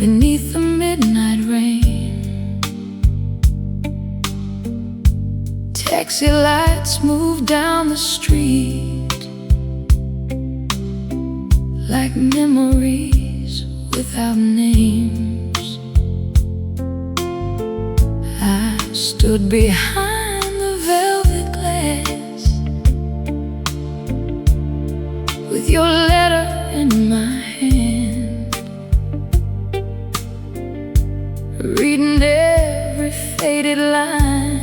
beneath the midnight rain. Taxi lights move down the street like memories without names. I stood behind the velvet glass with your letter in my hand, reading every faded line.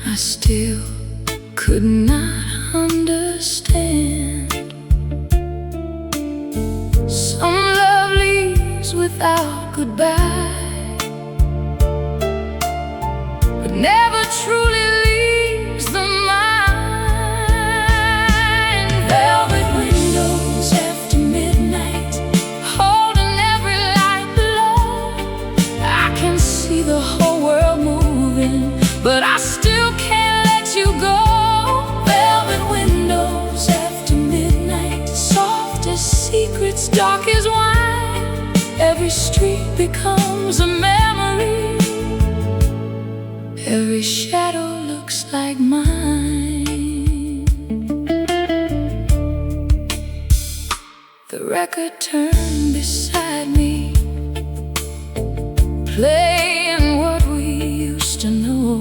I still could not understand. Some love leaves without goodbye, but never truly leaves the mind. Velvet windows after midnight, holding every light below. I can see the whole world moving, but I still can't let you go. Velvet windows after midnight, soft as secrets, dark as wine. Every street becomes a memory. Every shadow looks like mine. The record turned beside me, playing what we used to know.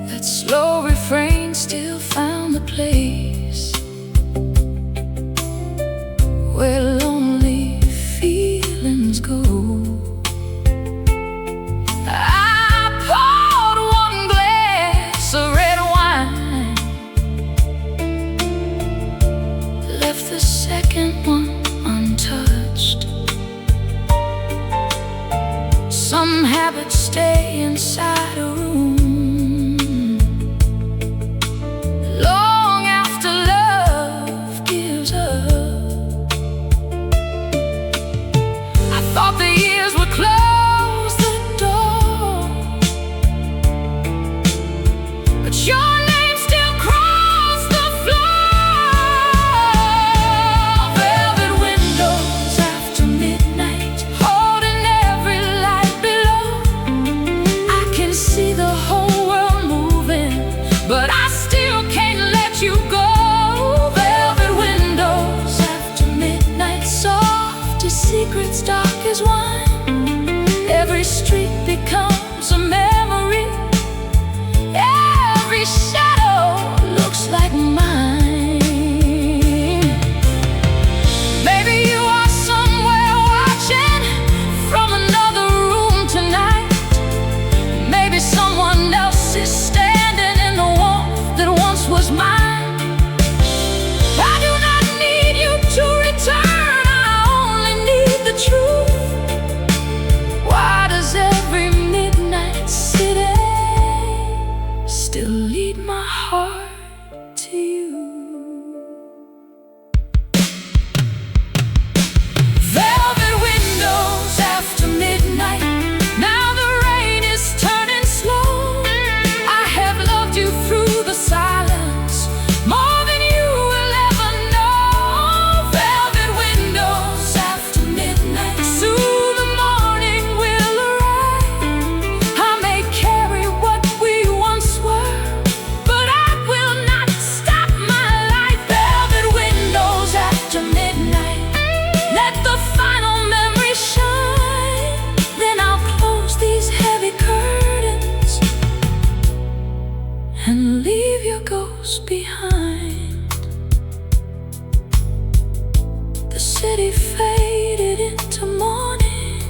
That slow refrain still found the place where lonely feelings go. I poured one glass of red wine, left the second one untouched. Some habits stay inside a room long after love gives up. I thought the years would close the door, but your name still crawls the floor. Velvet windows after midnight, holding every light below. I can see the whole world moving, but I still can't let you go. Velvet windows after midnight, soft as secrets, dark as wine. Every street becomes a memory. Every shadow looks like mine. Maybe you are somewhere watching from another room tonight. Maybe someone else is standing in the warmth that once was mine. I do not need you to return, I only need the truth. Why does every midnight city still lead my heart to you? Velvet windows after midnight, now the rain is turning slow. I have loved you through the silence, more than you will ever know. Velvet windows after midnight, soon the morning will arrive. I may carry what we once were, but I will not stop my life. Velvet windows after midnight, let the final memory shine. Then I'll close these heavy curtains and leave your ghost behind. The city faded into morning.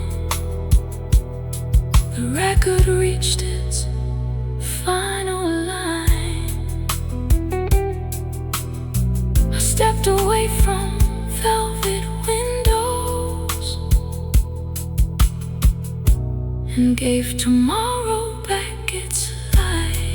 The record reached its final line. I stepped away from velvet windows and gave tomorrow back its light.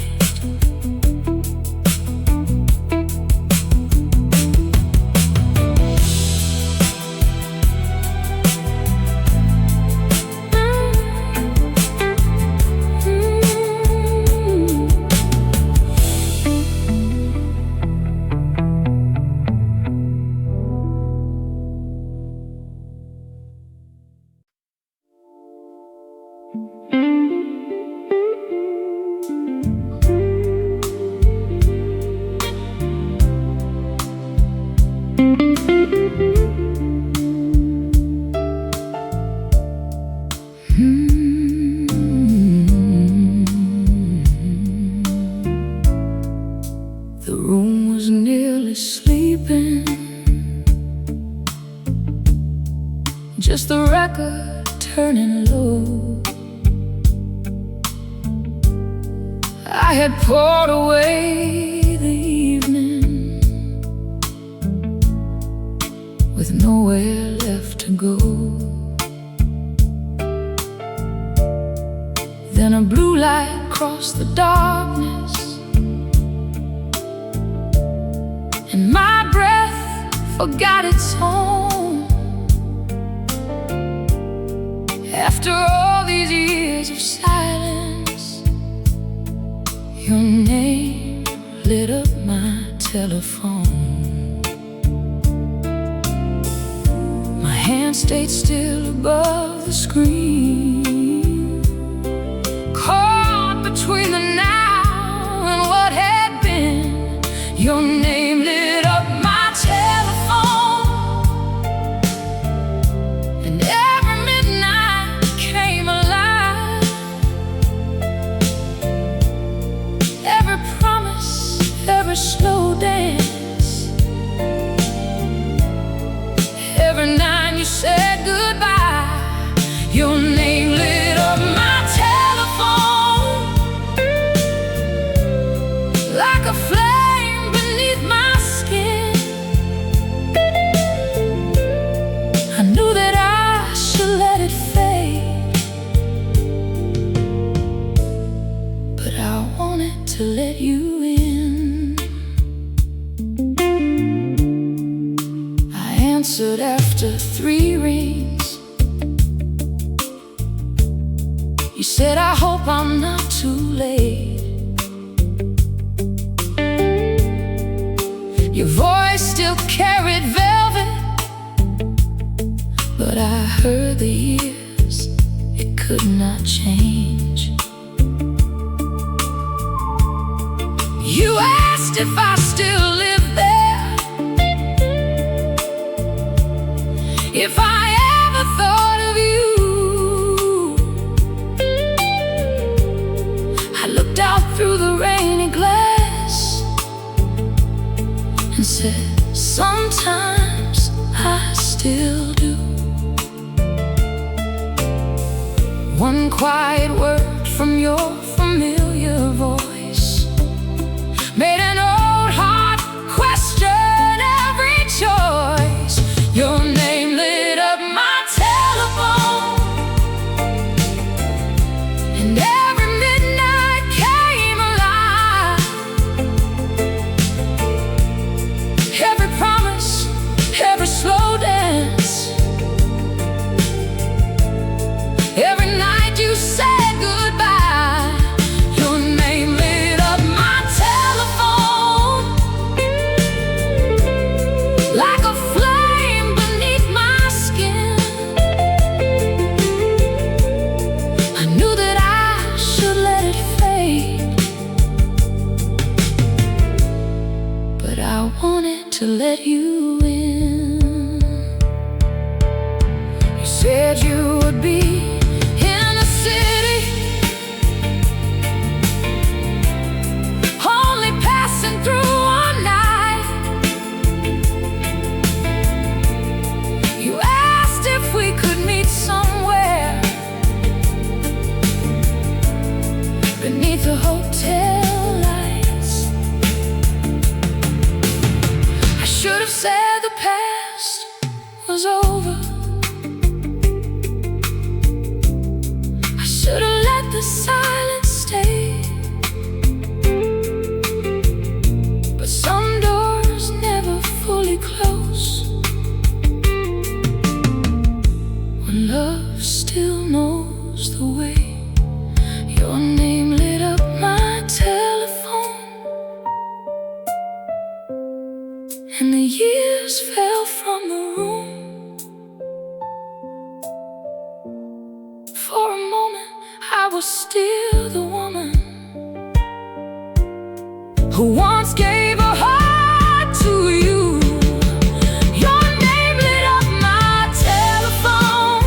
barely sleeping, just the record turning low. I had poured away the evening with nowhere left to go. Then a blue light crossed the darkness, and my breath forgot its own. After all these years of silence, your name lit up my telephone. My hand stayed still above the screen, caught between the now and what had been. Your name lit up my telephone, and every midnight came alive. Every promise, every slow dance, every night you said goodbye. Your name lit up my telephone like a flame beneath my skin. I knew that I should let it fade, but I wanted to let you in. I answered after 3 rings. You said, I hope I'm not too late. Your voice still carried velvet, but I heard the years, it could not change. You asked if I still live there, if I ever thought of you. I looked out through the rainy glass and said, sometimes I still do. One quiet word from your familiar voice made an old heart question every choice. Your name lit up my telephone, and every midnight came alive. Every promise, every slow dance, every night you said goodbye. Your name lit up my telephone like a flame beneath my skin. I knew that I should let it fade, but I wanted to let you in. You said you would be in the city, only passing through one night. You asked if we could meet somewhere beneath the hotel lights. I should have said the past was over. I should have let the silence stay, but some doors never fully close when love still knows the way. Your name lit up my telephone, and the years fell from the room. For a moment I was still the woman who once gave her heart to you. Your name lit up my telephone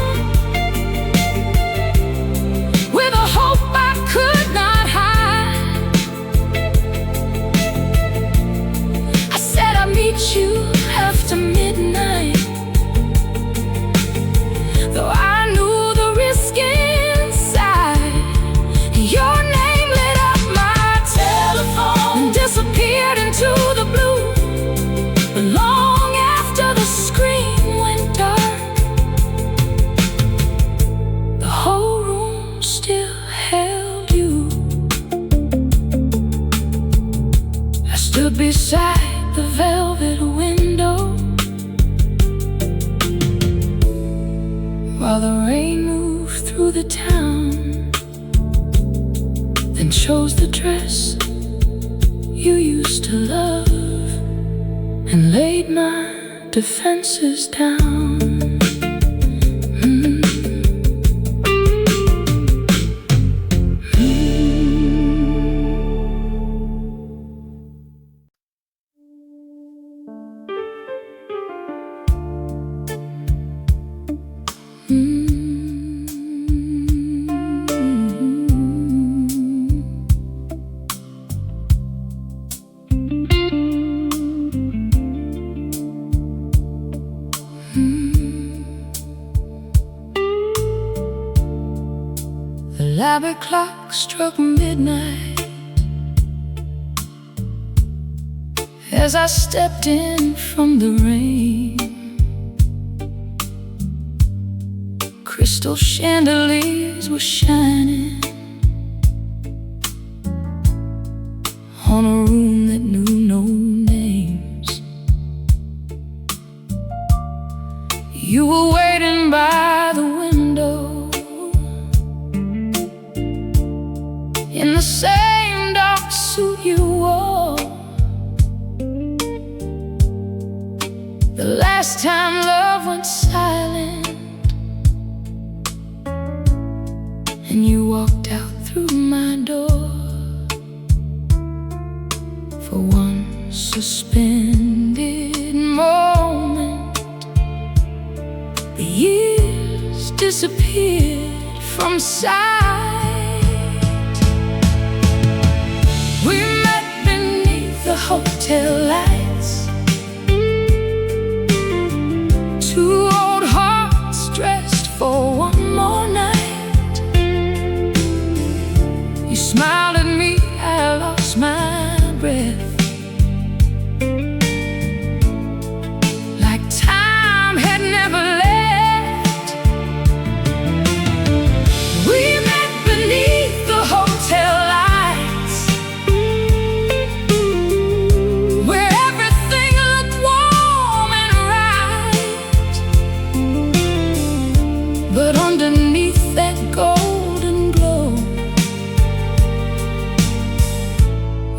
with a hope I could not hide. I said, I meet you after midnight. Though I knew the risk inside, your name lit up my telephone and disappeared into the blue. But long after the screen went dark, the whole room still held you. I stood beside the velvet window while the rain moved through the town, then chose the dress you used to love and laid my defenses down. The library clock struck midnight as I stepped in from the rain. Crystal chandeliers were shining on a room that knew no names. You were waiting by the window in the same dark suit you wore the last time love went silent, and you walked out through my door for one suspended moment. The years disappeared from sight. We met beneath the hotel lights, two old hearts dressed for one more night. You smiled at me, I lost my breath, like time had never left. We met beneath the hotel lights, where everything looked warm and right. But underneath that golden glow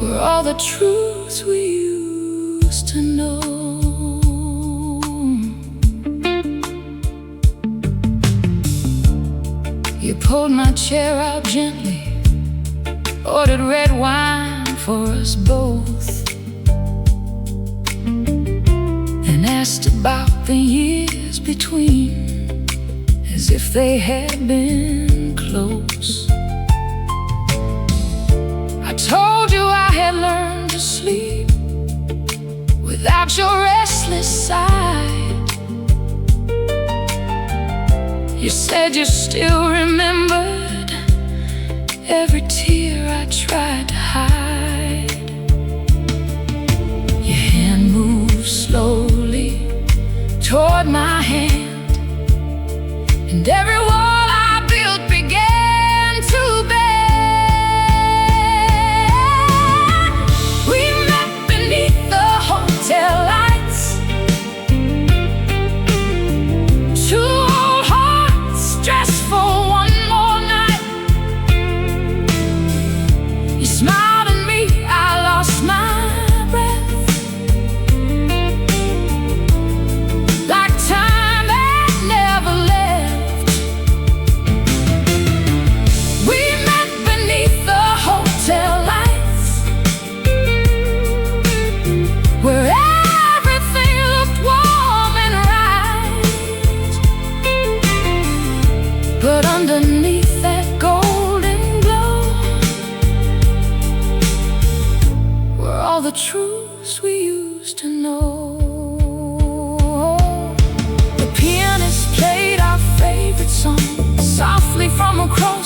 were all the truths we used to know. You pulled my chair out gently, ordered red wine for us both, and asked about the years between, as if they had been close. I told you I had learned to sleep without your restless side. You said you still remembered every tear I tried to hide. Your hand moved slowly toward my hand, and every wall I built began to bend. We met beneath the hotel lights, two old hearts dressed for one more night. You smiled and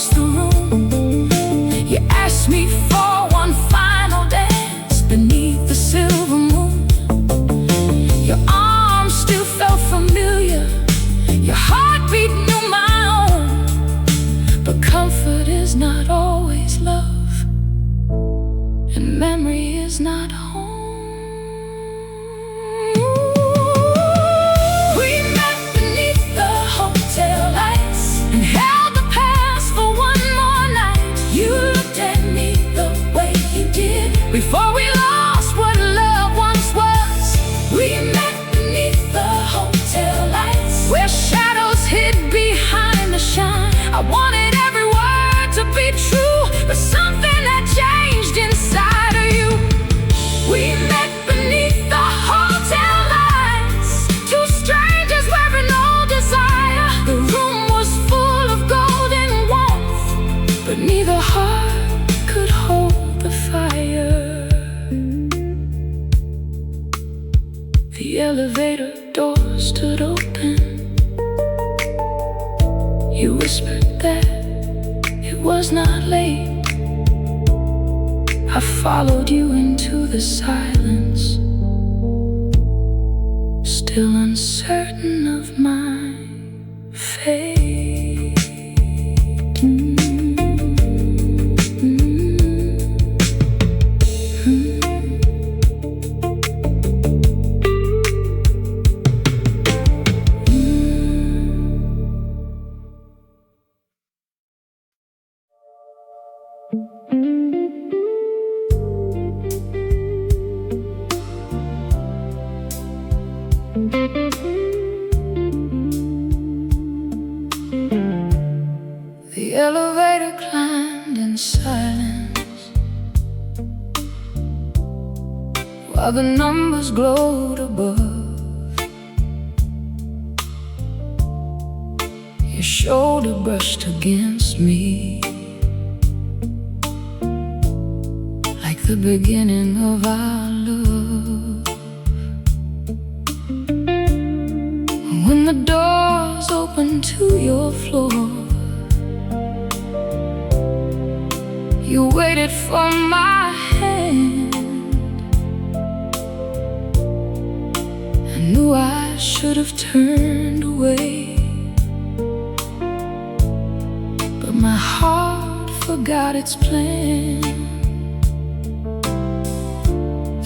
across the room. You asked me for one final dance beneath the silver moon. Your arms still felt familiar, your heartbeat knew my own. But comfort is not always love, and memory is not home. We met beneath the hotel lights and held the past for one more night. You looked at me the way you did before we lost what love once was. We met beneath the hotel lights, where shadows hid behind the shine. I wanted every word to be true, but something had changed inside of you. We met beneath the hotel lights, two strangers wearing no desire. The room was full of golden warmth, but neither heart could hold the fire. The elevator door stood open. You whispered that it was not late. I followed you into the silence, still uncertain of my fate. The elevator climbed in silence, while the numbers glowed above. Your shoulder brushed against me, like the beginning of our love. When the doors opened to your floor, you waited for my hand. I knew I should have turned away, but my heart forgot its plan.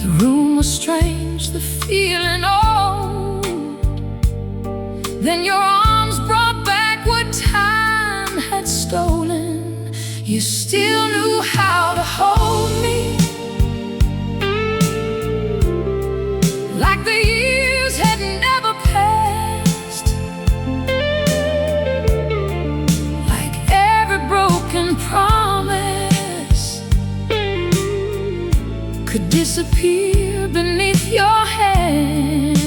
The room was strange, the feeling old. Then your arms brought back what time had stolen. You still knew how to hold me, like the years had never passed, like every broken promise could disappear beneath your hands.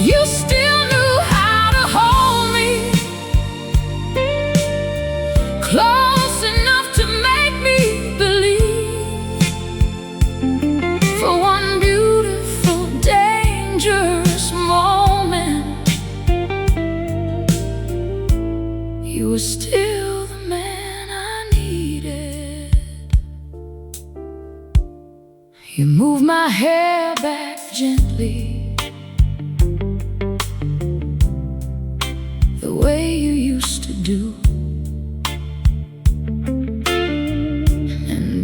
You still knew how to hold me, close enough to make me believe. For one beautiful, dangerous moment, you were still the man I needed. You moved my hair back gently, the way you used to do.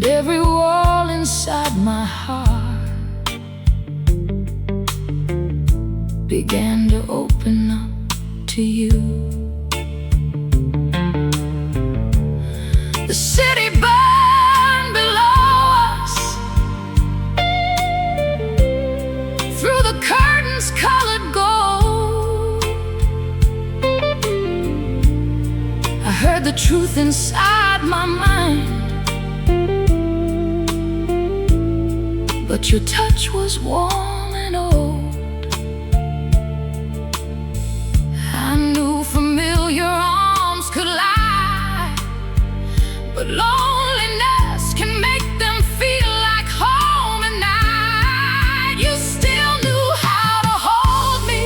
Every wall inside my heart began to open up to you. The city burned below us, through the curtains colored gold. I heard the truth inside my mind, but your touch was warm and old. I knew familiar arms could lie, but loneliness can make them feel like home at night. You still knew how to hold me,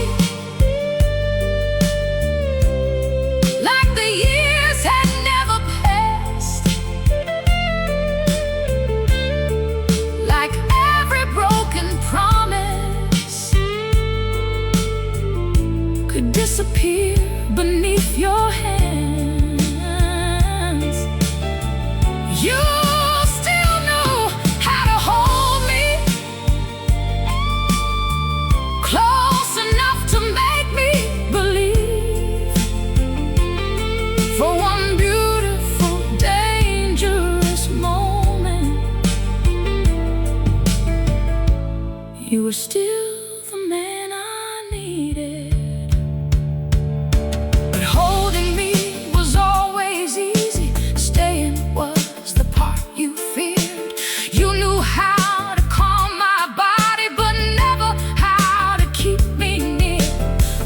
you were still the man I needed. But holding me was always easy, staying was the part you feared. You knew how to calm my body, but never how to keep me near.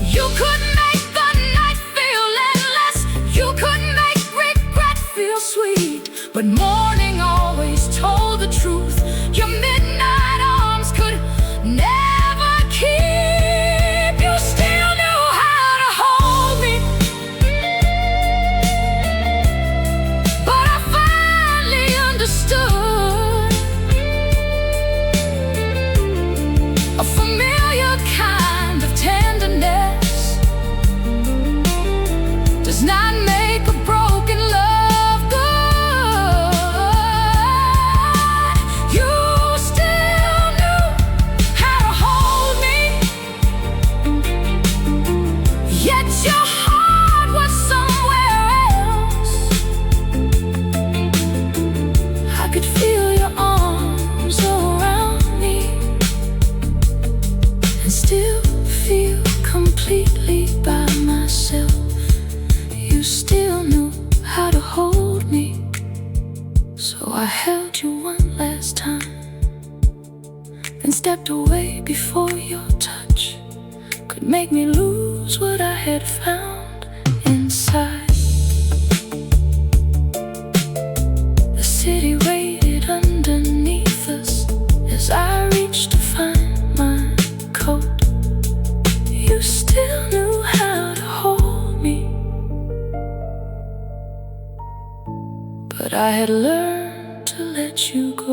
You could make the night feel endless, you could make regret feel sweet, but morning always told the truth. Your midnight arms could never keep. You still knew how to hold me, but I finally understood. A familiar kind of tenderness does not make a broken love good. You still knew how to hold me, yet your heart was somewhere else. I could feel your arms around me and still feel completely by myself. You still knew how to hold me, so I held you one last time, then stepped away before your touch could make me lose what I had found inside. The city waited underneath us as I reached to find my coat. You still knew how to hold me, but I had learned to let you go.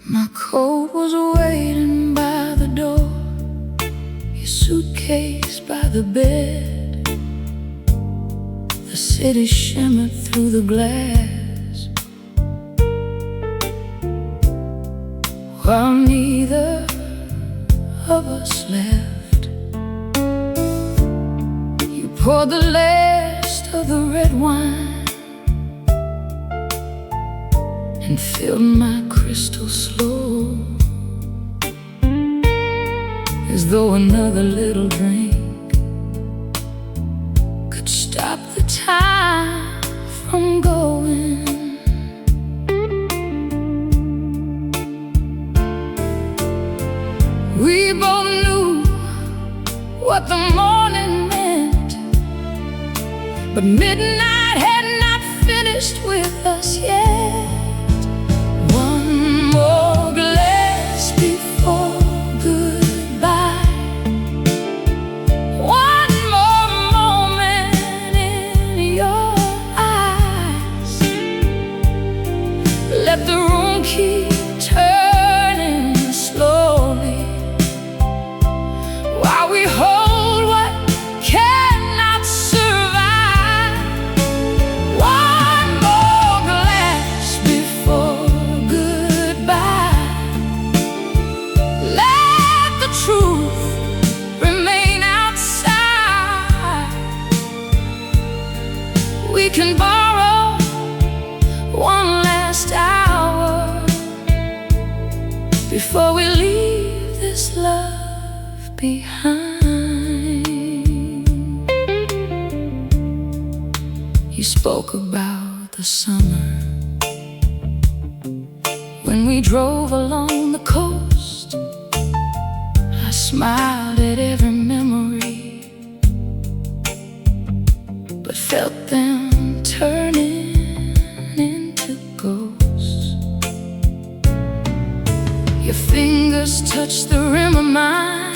My coat was waiting by the door, your suitcase by the bed. The city shimmered through the glass, while neither of us left. You poured the last of the red wine and filled my crystal slow, as though another little drink could stop the time from going. We both knew what the morning meant, but midnight had not finished with us yet. One more glass before goodbye, one more moment in your eyes. Let the room keep turning slowly while we hold what cannot survive. One more glass before goodbye. Let the truth remain outside. We can borrow one last hour before we leave this love behind. You spoke about the summer when we drove along the coast. I smiled at every memory, but felt them turning into ghosts. Your fingers touched the rim of mine,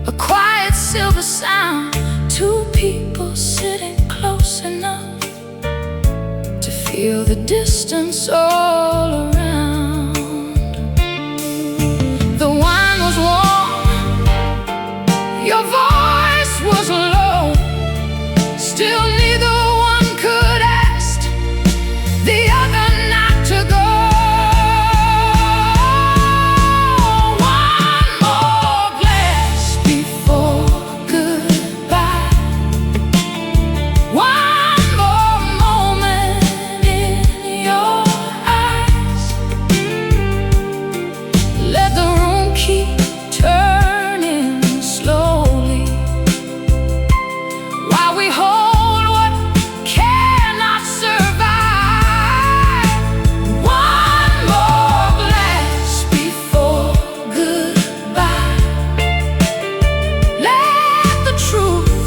a quiet silver sound. Two people sitting close enough feel the distance all around. The wine was warm, your voice was low. Still neither one could ask the other not to go. One more glass before goodbye. One more moment in your eyes. Let the room keep turning slowly while we hold what cannot survive. One more glass before goodbye. Let the truth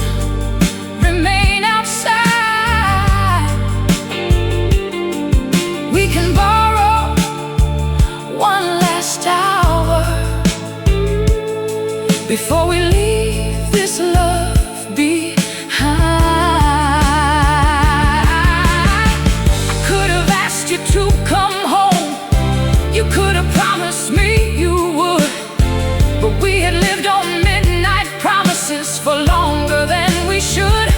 remain outside. We can borrow one last hour before we leave this love behind. I could have asked you to come home. You could have promised me you would. But we had lived on midnight promises for longer than we should.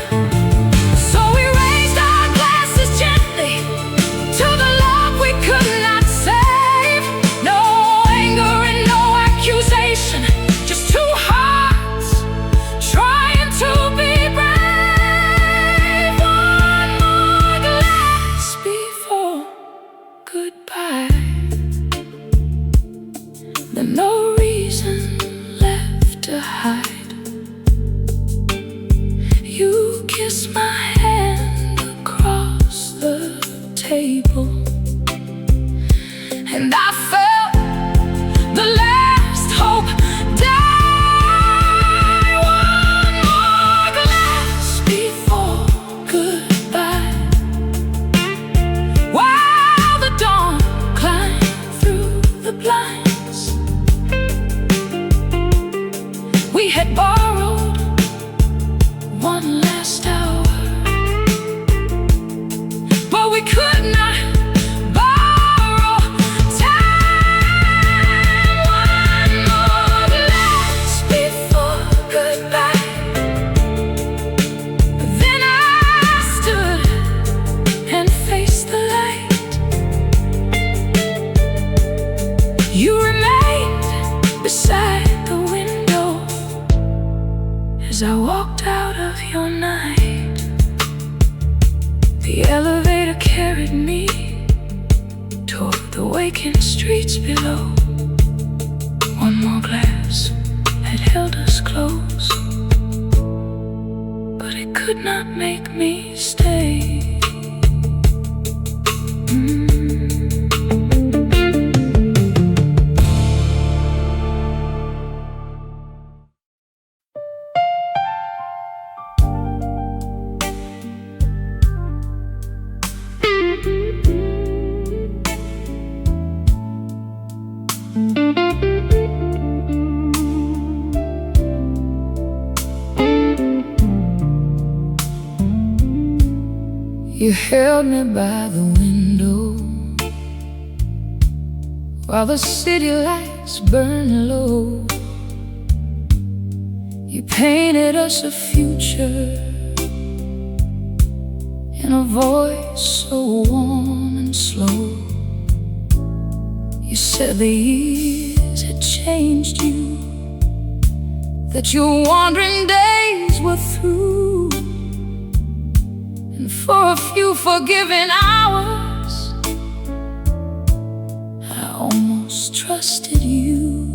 So we raised our glasses gently to the love we could not save. No anger and no accusation, just two hearts trying to be brave. One more glass before goodbye. There's no reason left to hide. You kissed my hand across the table, and I felt the last hope die. One more glass before goodbye. While the dawn climbed through the blinds, we had borrowed one last hour, but we could not borrow time. One more glass before goodbye. Then I stood and faced the light. You remained beside the window as I walked out of your night. The elevator carried me toward the waking streets below. One more glass had held us close, but it could not make me stay. You held me by the window while the city lights burn low. You painted us a future in a voice so warm and slow. You said the years had changed you, that your wandering days were through, and for a few forgiving hours I almost trusted you.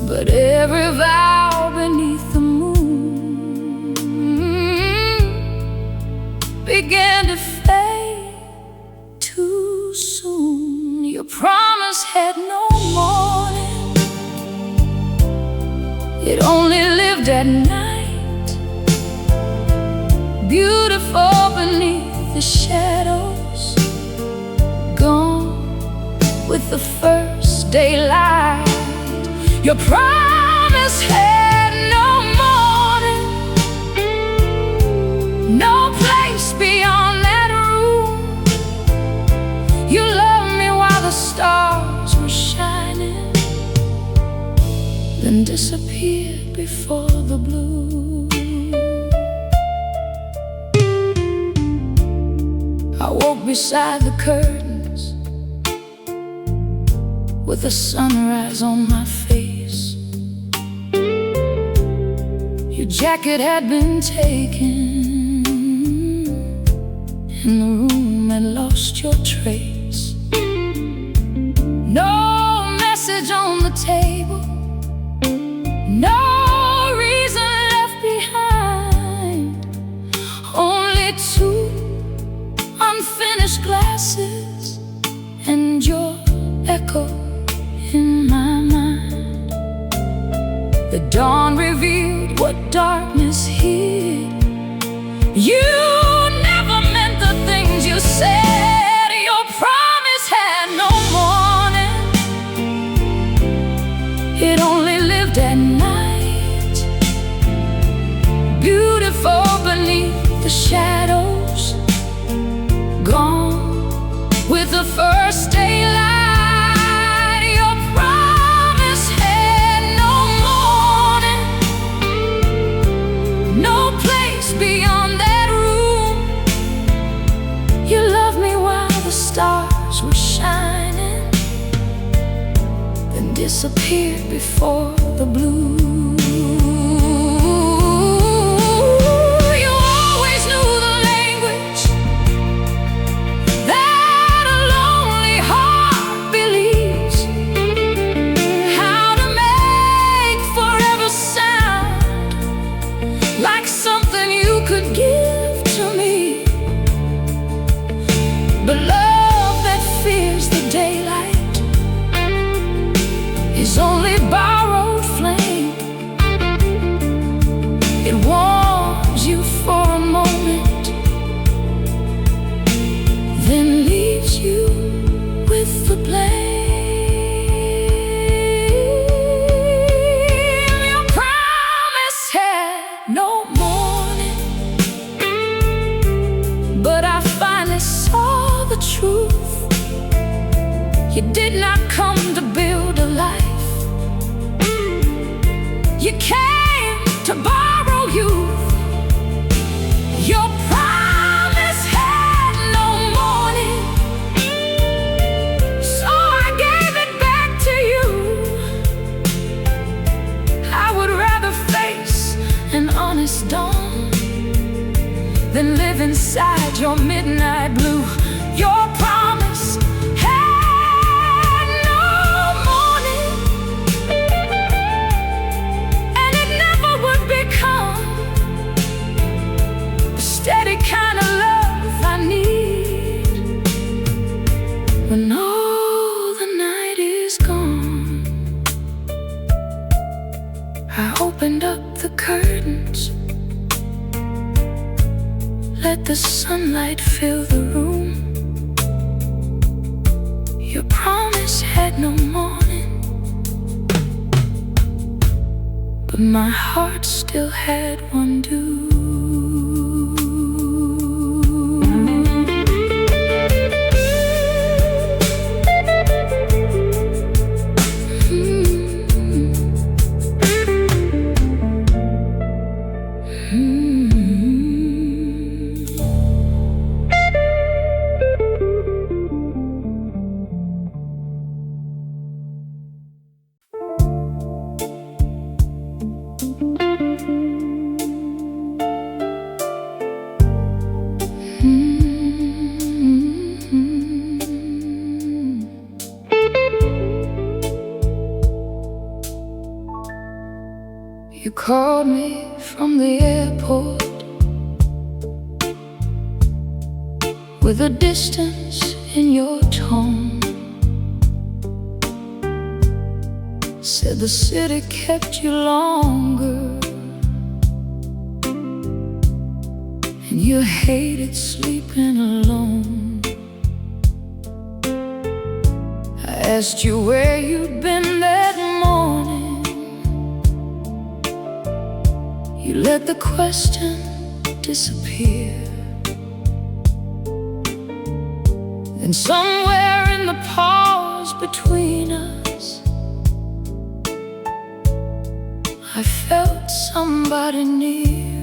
But every vow beneath the moon began to fade too soon. Your promise had no morning, it only lived at night, beautiful beneath the shadows, gone with the first daylight. Your promise had no morning, no place. disappeared before the blue. I woke beside the curtains with the sunrise on my face. Your jacket had been taken, and the room had lost your trace. No message on the table, no reason left behind, only two unfinished glasses and your echo in my mind. The dawn revealed what darkness hid. You never meant the things you said. Your promise had no morning, it only lived at night, beautiful beneath the shadows, gone with the first daylight. Your promise had no morning, no place beyond that room. You loved me while the stars were shining, then disappeared before the blue. Like something you could give to me, but love that fears the daylight is only borrowed flame. It warms you for a moment, then leaves you with the blame. No morning, but I finally saw the truth. You did not come to build a life, you came to borrow youth. Your promise had no morning, so I gave it back to you. I would rather face an honest dawn than live inside your midnight blue. Your promise had no morning, and it never would become the steady kind of love I need when all the night is gone. I opened up the curtains, let the sunlight fill the room. Your promise had no morning, but my heart still had one due. You called me from the airport with a distance in your tone. Said the city kept you longer, and you hated sleeping alone. I asked you where you'd been that morning. You let the question disappear. Then somewhere in the pause between us, I felt somebody near.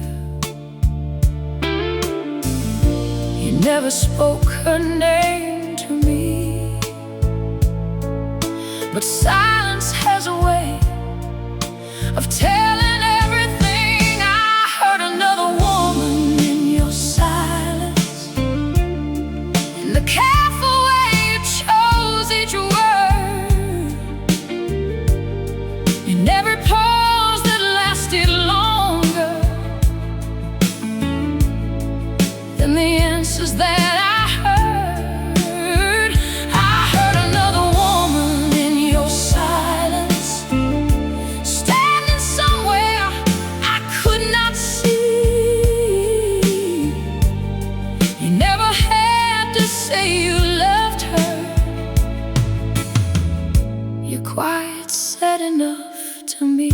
You never spoke her name to me, but silence has a way of telling everything. I heard another woman in your silence, in the careful way you chose each word, in every pause that lasted longer than the answers that I heard. I heard another woman in your silence, standing somewhere I could not see. You never had to say you loved her. Your quiet said enough to me.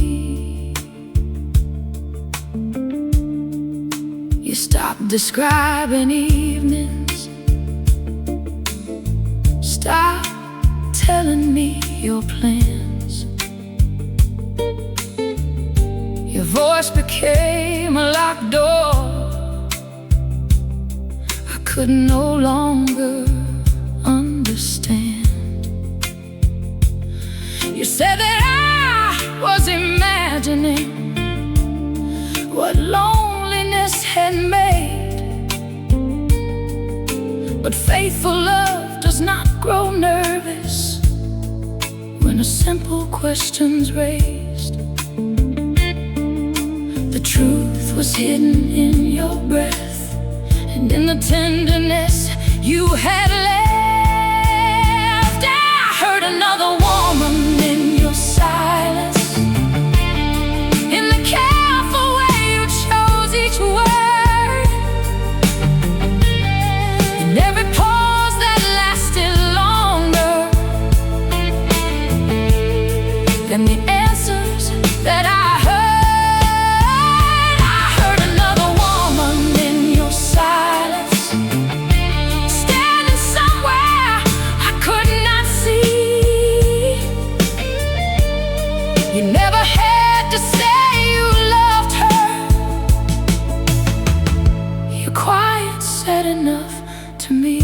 You stopped describing evenings, stop telling me your plans. Your voice became a locked door I could no longer understand. You said that I was imagining what loneliness had made, but faithful love does not grow nervous when a simple question's raised. The truth was hidden in your breath and in the tenderness you had left. I heard another woman in your silence, in the careful way you chose each word, in every pause that lasted longer than the answers that I heard. I heard another woman in your silence, standing somewhere I could not see. You never had to say you loved her. Your quiet said enough to me.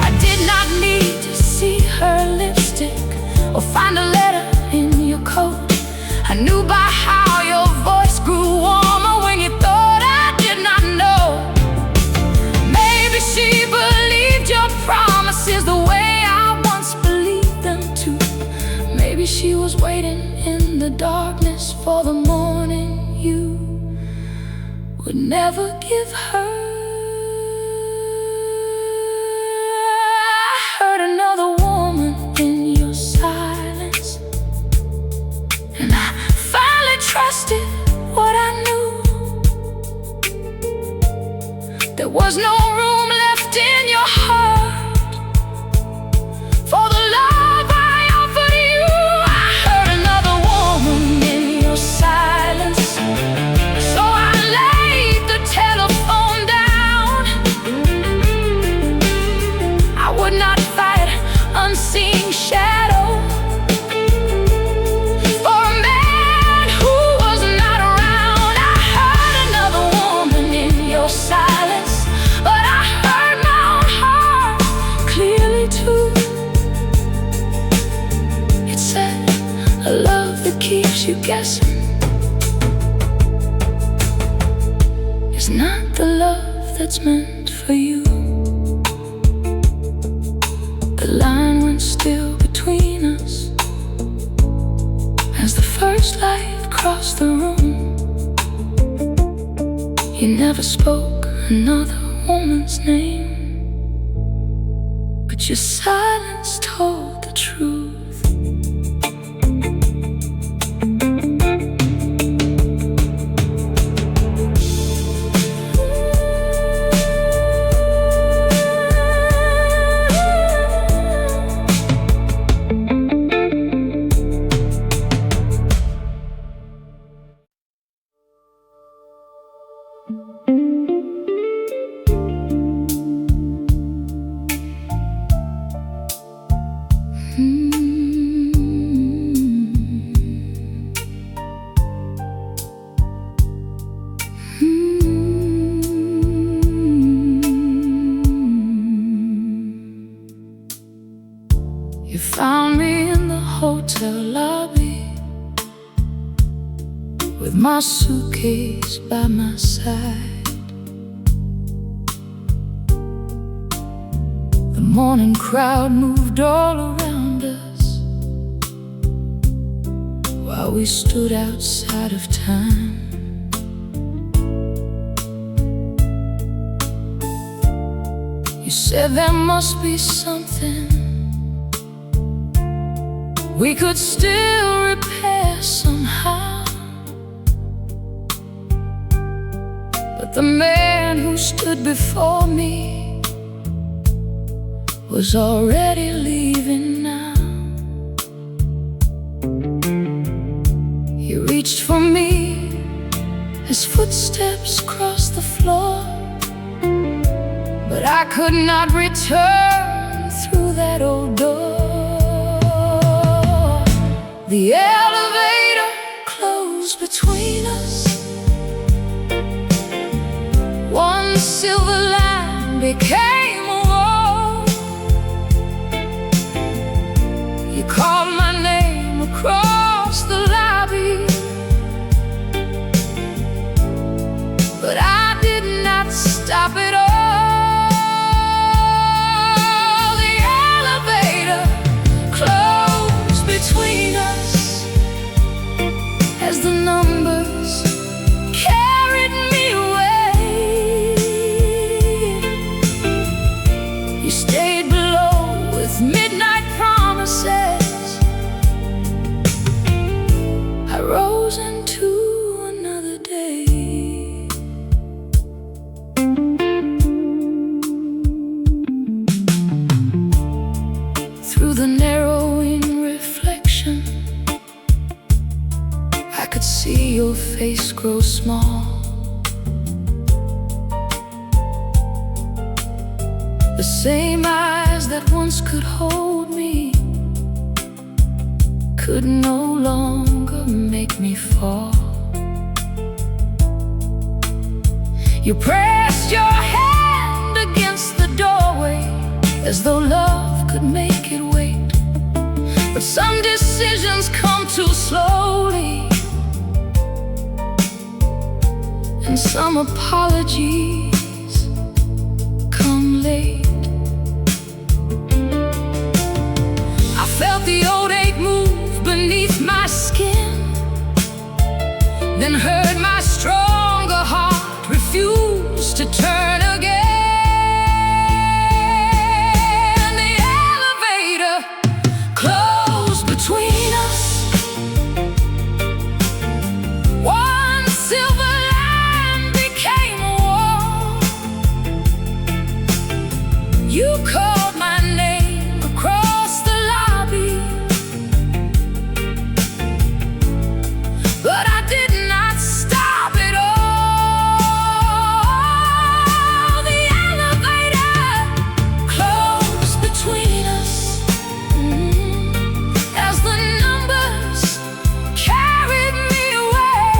I did not need to see her lipstick or find a letter in your coat. I knew by how your voice grew warmer when you thought I did not know. Maybe she believed your promises the way I once believed them too. Maybe she was waiting in the darkness for the morning you would never give her. I heard another woman in your silence, and I finally trusted what I knew. There was no room left in your heart for the love I offered you. I heard another woman in your silence, so I laid the telephone down. I would not fight unseen shadow for a man who was not around. I heard another woman in your silence, but I heard my own heart clearly too. It said, a love that keeps you guessing is not the love that's meant for you. The line went still between us as the first light crossed the room. You never spoke another woman's name, but your silence told the truth. with my suitcase by my side. The morning crowd moved all around us while we stood outside of time. You said there must be something we could still repair somehow, but the man who stood before me was already leaving now. He reached for me, his footsteps crossed the floor, but I could not return through that old door. The elevator closed between us. One silver line became a wall. You called my name across the lobby, but I did not stop at all. Between us, as the numbers carried me away, you stayed below with midnight promises. I rose into another day. Through the narrowing I could see your face grow small. The same eyes that once could hold me could no longer make me fall. You pressed your hand against the doorway as though love could make it wait. But some decisions come too slowly, and some apologies come late. I felt the old ache move beneath my skin, then heard my stronger heart refuse to turn again. The elevator closed between us. One silver line became a wall. You called my name across the lobby, but I did not stop at all. The elevator closed between us, as the numbers carried me away.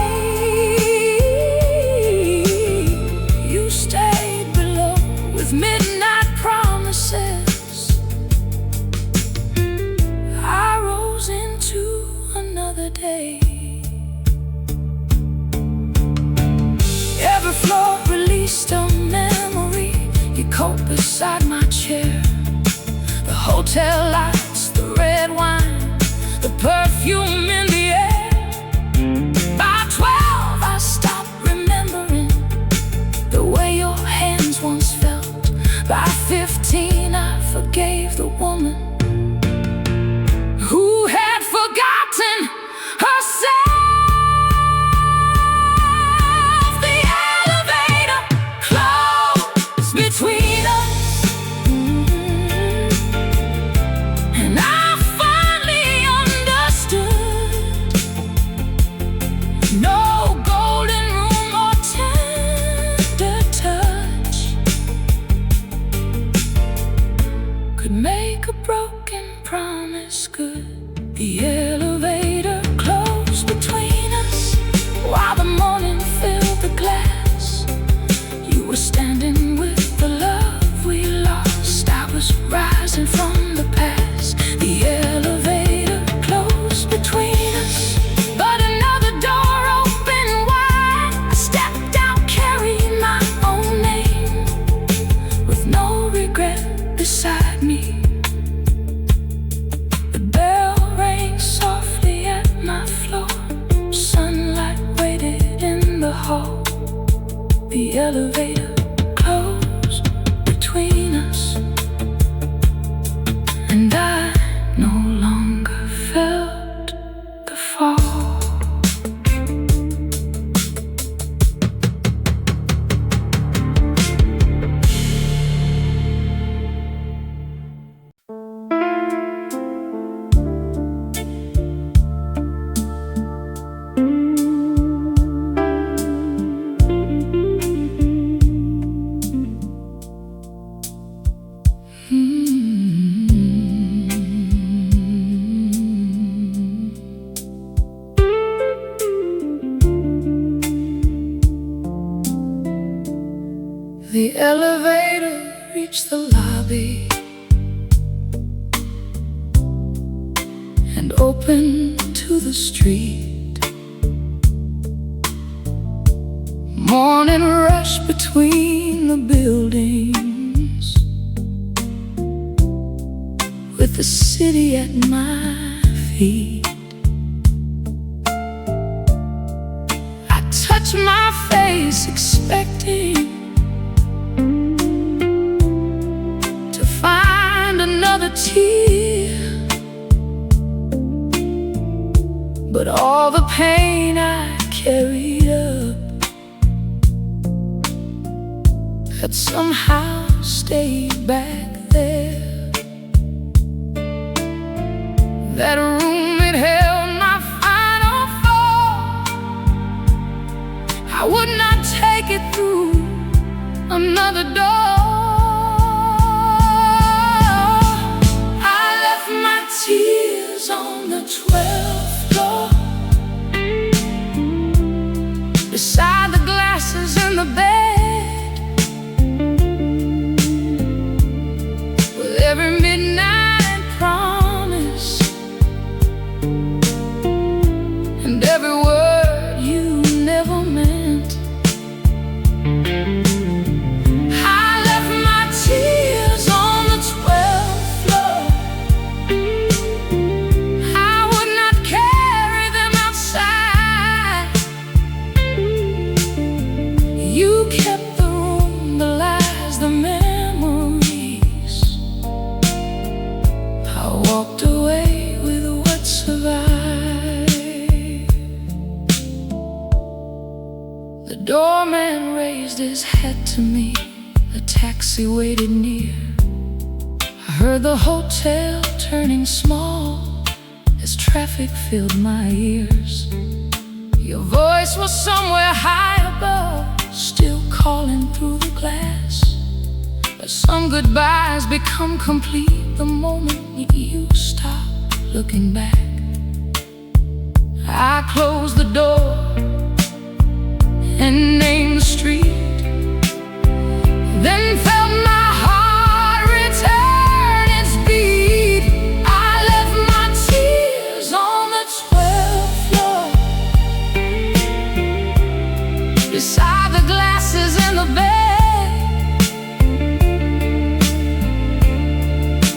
You stayed below with midnight promises. I rose into another day. Every floor released a memory. You coat beside my chair. The hotel lights, the red wine, the perfume in the air. By 12 I stopped remembering the way your hands once felt. By 15 I forgave the woman who had forgotten herself. The elevator closed between us, and I finally understood. No golden room or tender touch could make a broken promise good. The elevator closed between us while the morning filled the glass. You were standing with the love we lost. I was rising from the past. The elevator closed between us, but another door opened. hall. The elevator closed between us, and I no longer felt the fall. The elevator reached the lobby and opened to the street. Morning rush between the buildings, with the city at my feet. I touch my face expecting another tear, but all the pain I carried up had somehow stayed back there. That room, it held my final fall. I would not take it through another door. Tears on the 12th floor, beside the glasses in the bed, with every midnight promise and every word you never meant. I left my tears on the 12th floor. You kept the room, the lies, the memories. I walked away with what survived. The doorman raised his head to me. The taxi waited near. I heard the hotel turning small as traffic filled my ears. Your voice was somewhere high above, still calling through the glass. But some goodbyes become complete the moment you stop looking back. I closed the door and named the street, then felt my heart return its beat. I left my tears on the 12th floor, beside the glasses in the bed,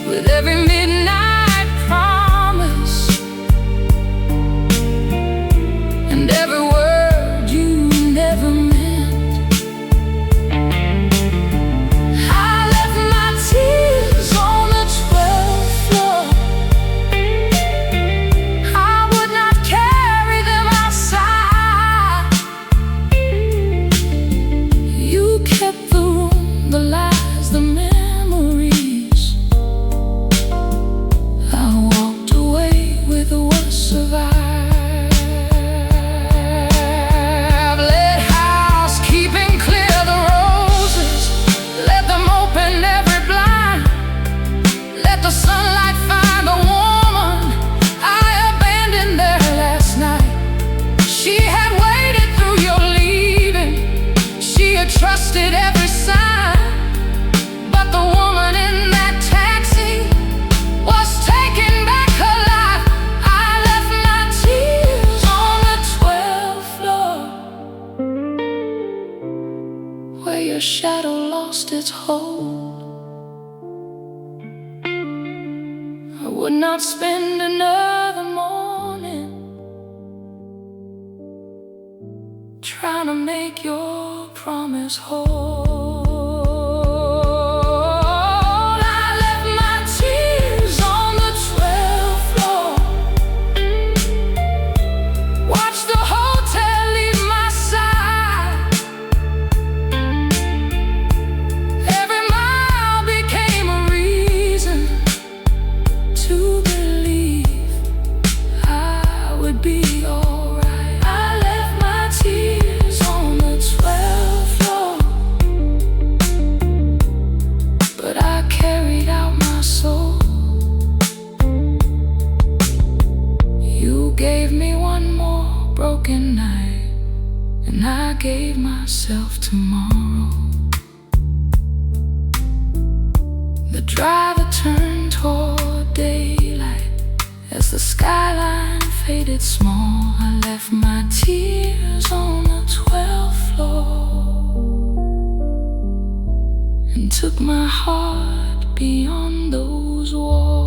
with every midnight promise and every word you never meant. I left my tears on the 12th floor. I would not carry them outside. You kept the room, the lies, the memories. I walked away with what survived. Let housekeeping clear the roses, let them open every blind. Let the sunlight find the woman I abandoned there last night. She had waited through your leaving, she had trusted every sign. But the woman in that taxi was taking back her life. I left my tears on the 12th floor, where your shadow lost its hold. I would not spend another morning trying to make your promise whole. I left my tears on the 12th floor, watched the hotel leave my side. Every mile became a reason to believe I would be alright. I left my tears on the 12th floor, but I carried out my soul. You gave me one more broken night, and I gave myself tomorrow. The driver turned toward daylight as the skyline faded small. I left my tears on the 12th floor and took my heart beyond those walls.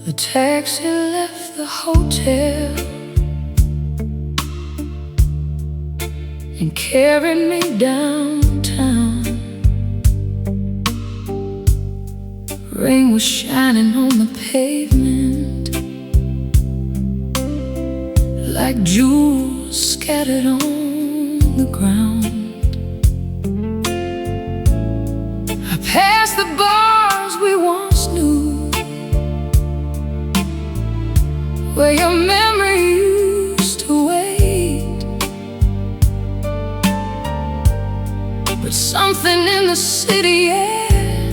The taxi left the hotel and carried me downtown. Rain was shining on the pavement like jewels scattered on the ground. I passed the bars we once knew, where your memory used to wait. But something in the city air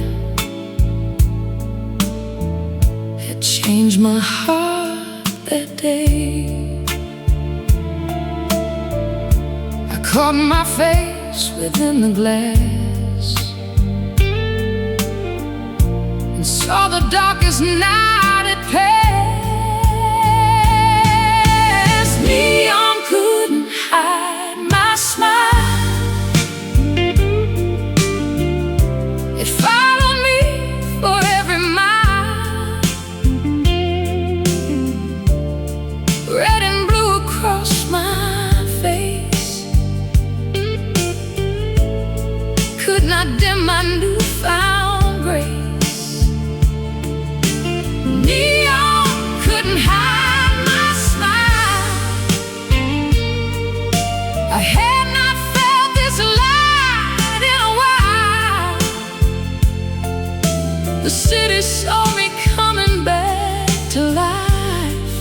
had changed my heart that day. I caught my face within the glass and saw the darkest night it passed. Neon couldn't hide my smile. It followed me for every mile. Red and blue across my face could not dim my newfound grace. Neon couldn't hide my smile. I had not felt this light in a while. The city saw me coming back to life,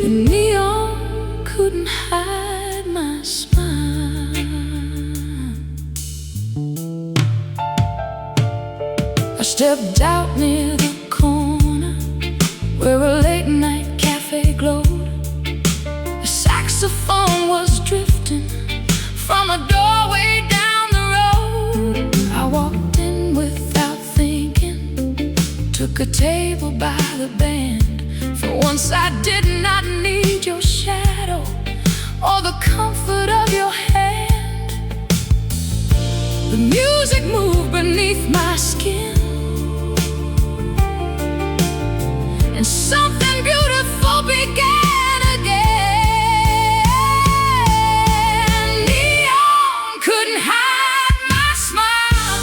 and neon couldn't hide my smile. I stepped out near the corner where a late night cafe glowed. The saxophone was drifting from a doorway down the road. I walked in without thinking, took a table by the band. For once I did not need your shadow or the comfort of your hand. The music moved beneath my skin, and something beautiful began again. Neon couldn't hide my smile.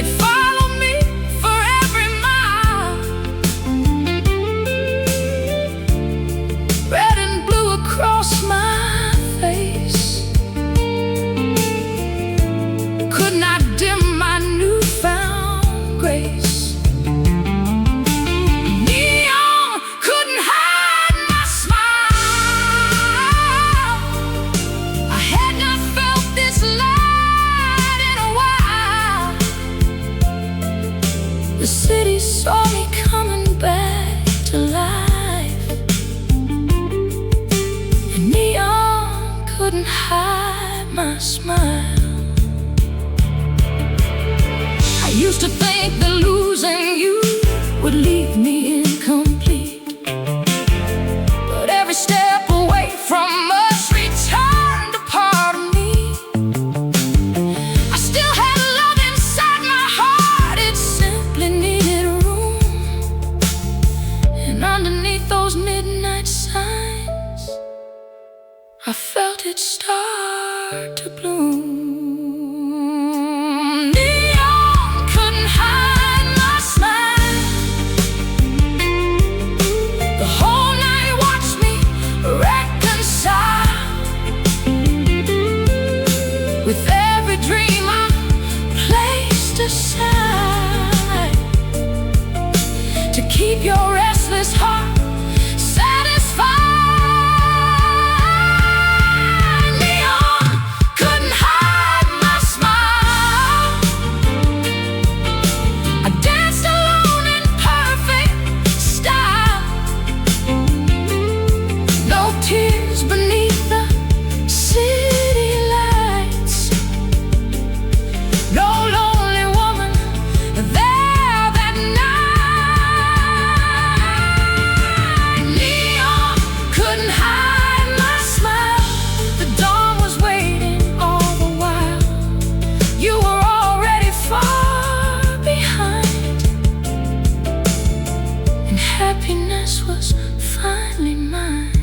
It followed me for every mile. Red and blue across my face couldn't hide my smile. I used to think that losing you would leave me incomplete, but every step away from us returned a part of me. I still had love inside my heart, it simply needed room. And underneath those midnight signs, I felt it start to bloom. With every dream I placed aside, to keep your restless heart satisfied. Neon couldn't hide my smile. I danced alone in perfect style. No tears beneath the city lights. No lonely woman there that night. Neon couldn't hide my smile. The dawn was waiting all the while. You were already far behind, and happiness was finally mine.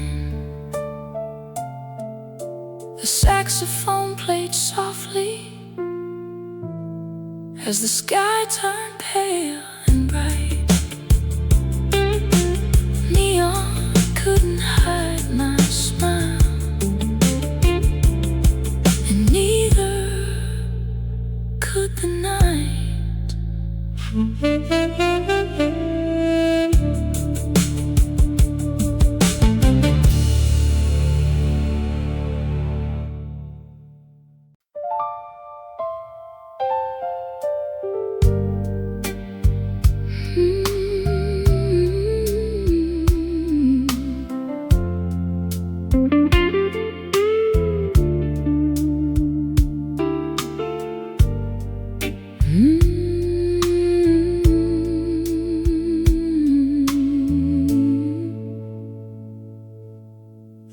The saxophone played softly as the sky turned pale and bright. Neon couldn't hide my smile, and neither could the night.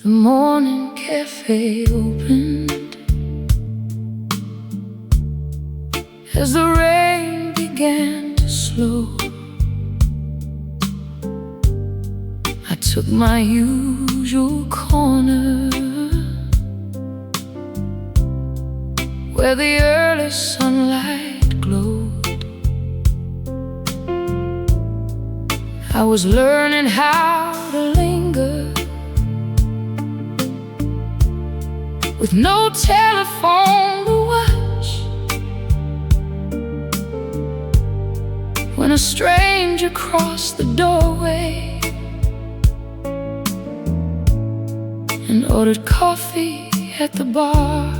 The morning cafe opened as the rain began to slow. I took my usual corner where the early sunlight glowed. I was learning how to linger with no telephone to watch, when a stranger crossed the doorway and ordered coffee at the bar.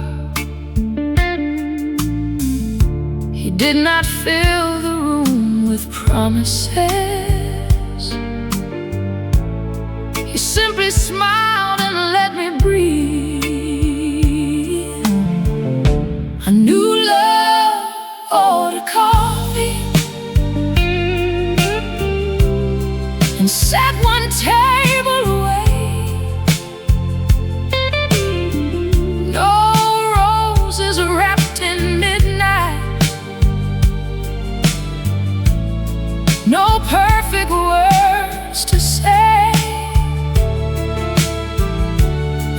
He did not fill the room with promises. He simply smiled and let me breathe. A new love ordered coffee and sat one table away. No roses wrapped in midnight, no perfect words to say.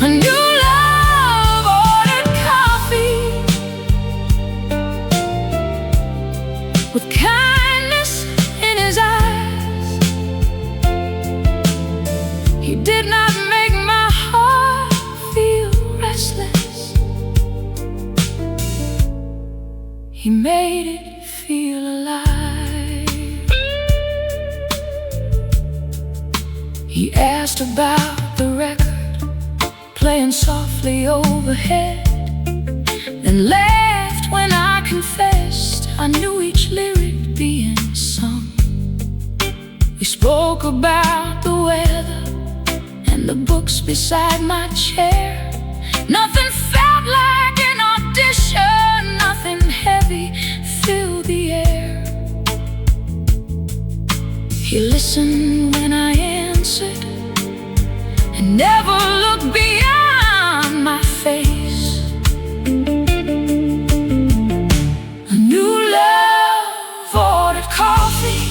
A new love ordered coffee with kindness in his eyes. He did not make my heart feel restless. He made it feel alive. He asked about the record playing softly overhead, then laughed when I confessed I knew each lyric being sung. We spoke about the weather and the books beside my chair, Nothing felt like an audition, nothing heavy filled the air. He listened when I answered and never looked beyond my face. A new love ordered coffee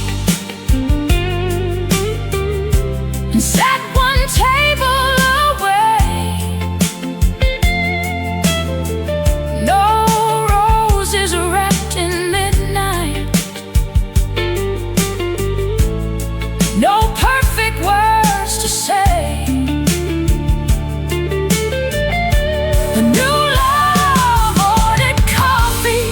and sat one table away. No roses wrapped in midnight, no perfect words to say. A new love ordered coffee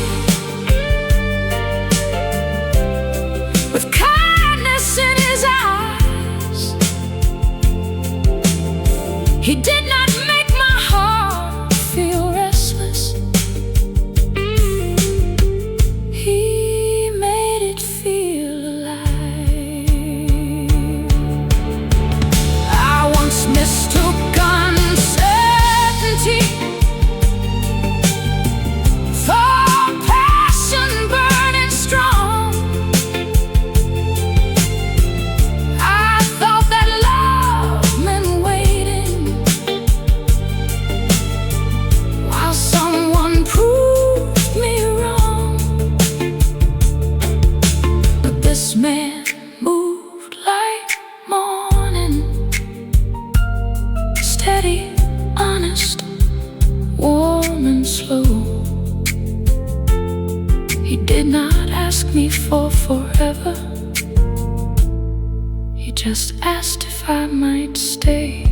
with kindness in his eyes. He did not make my heart feel restless. He made it feel alive. I once mistook uncertainty for passion burning strong. I thought that love meant waiting while someone proved me wrong. But this man moved like morning, steady, honest, warm and slow. He did not ask me for forever. He just asked if I might stay.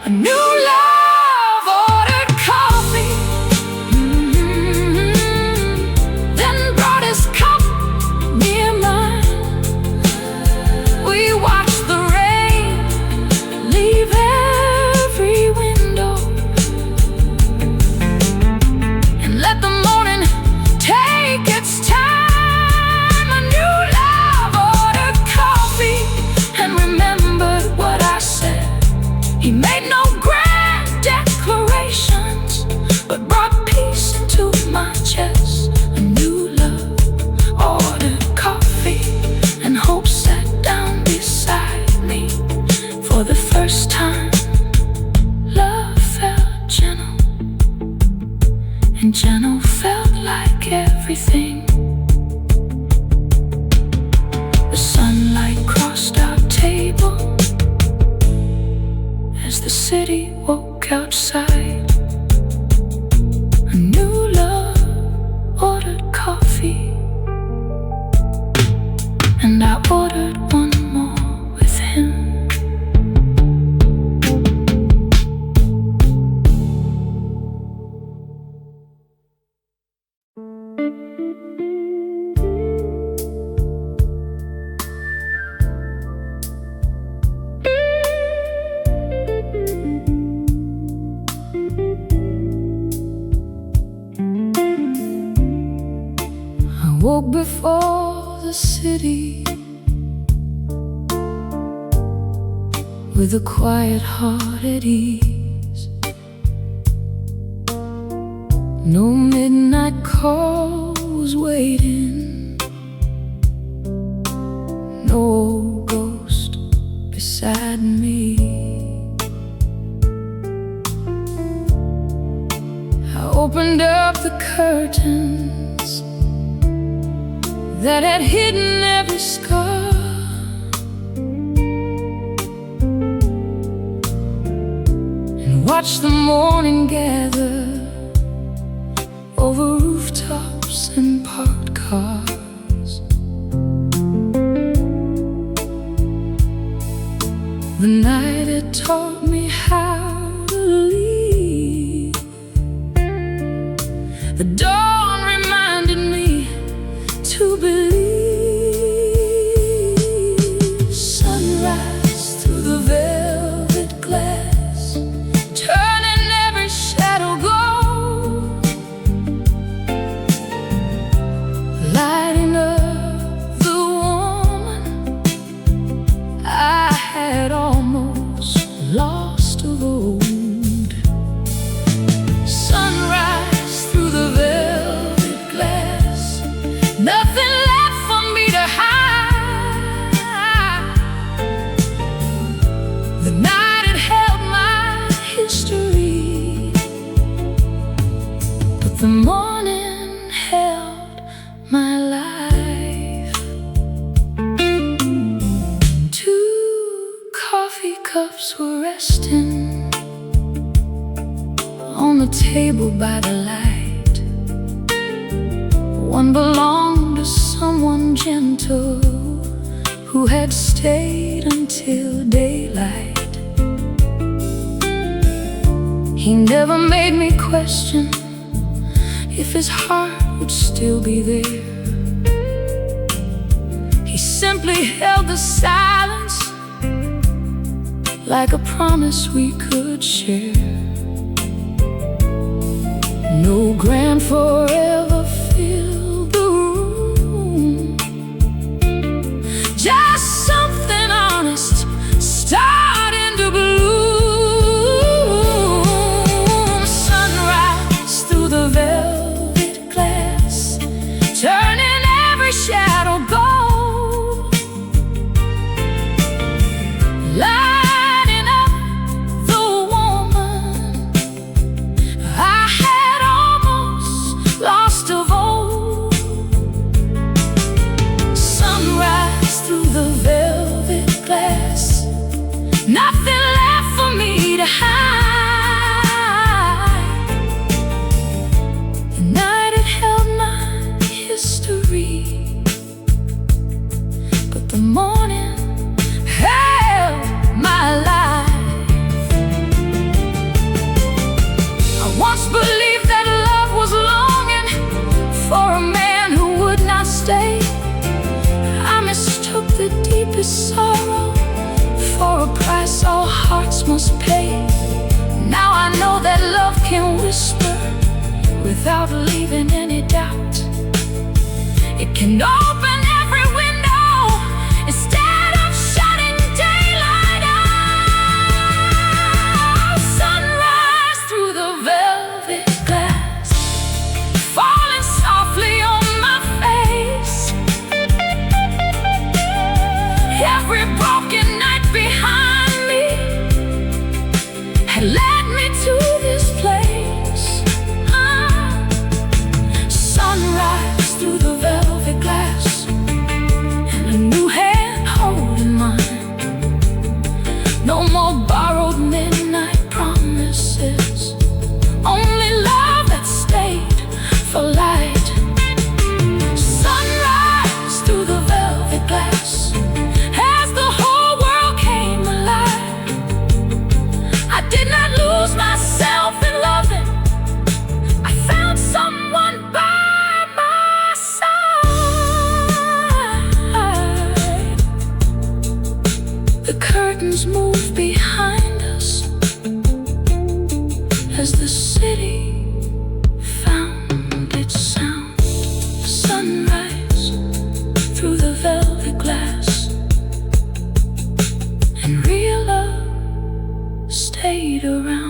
A new love ordered coffee, then brought his cup near mine. We watched the rain leave every window and let the morning take its time. A new love ordered coffee and remembered what I said. He made no grand declarations, but brought peace into my chest. A new love ordered coffee, and hope sat down beside me. For the first time, love felt gentle, and gentle felt like everything. The sunlight crossed our table as the city woke outside. A new love ordered coffee, and I ordered one more with him. I woke before the city with a quiet heart at ease. No midnight call was waiting, no ghost beside me. I opened up the curtains that had hidden every scar, and watched the morning gather over rooftops and parked cars. The night had taught me how to leave. The dawn reminded me to believe. Sunrise through the velvet glass, turning every shadow gold, lighting up the woman I had almost lost. The night it held my history, but the morning held my life. 2 coffee cups were resting on the table by the light. One belonged to someone gentle who had stayed until daylight. He never made me question if his heart would still be there. He simply held the silence like a promise we could share. No grand forever filled the room, just something honest starting to bloom. Sunrise through the velvet glass, turning every shadow gold, lighting up the woman I had almost lost of old. Sunrise through the velvet glass, nothing left for me to hide. The night it held my history, but the morning held my life. I once believed that love was longing for a man who would not stay. I mistook the deepest sorrow for a price all hearts must pay. Now I know that love can whisper without leaving any doubt. It can open every window instead of shutting daylight out. Sunrise through the velvet glass, falling softly on my face. Every broken night behind me had led me to this place. Sunrise through the velvet glass, and a new hand holding mine. No more borrowed midnight promises, only love that stayed for light. Sunrise through the velvet glass, as the whole world came alive. I did not lose myself in loving, I found someone by my side. The curtains move behind us as the city found its sound. Sunrise through the velvet glass, and real love stayed around.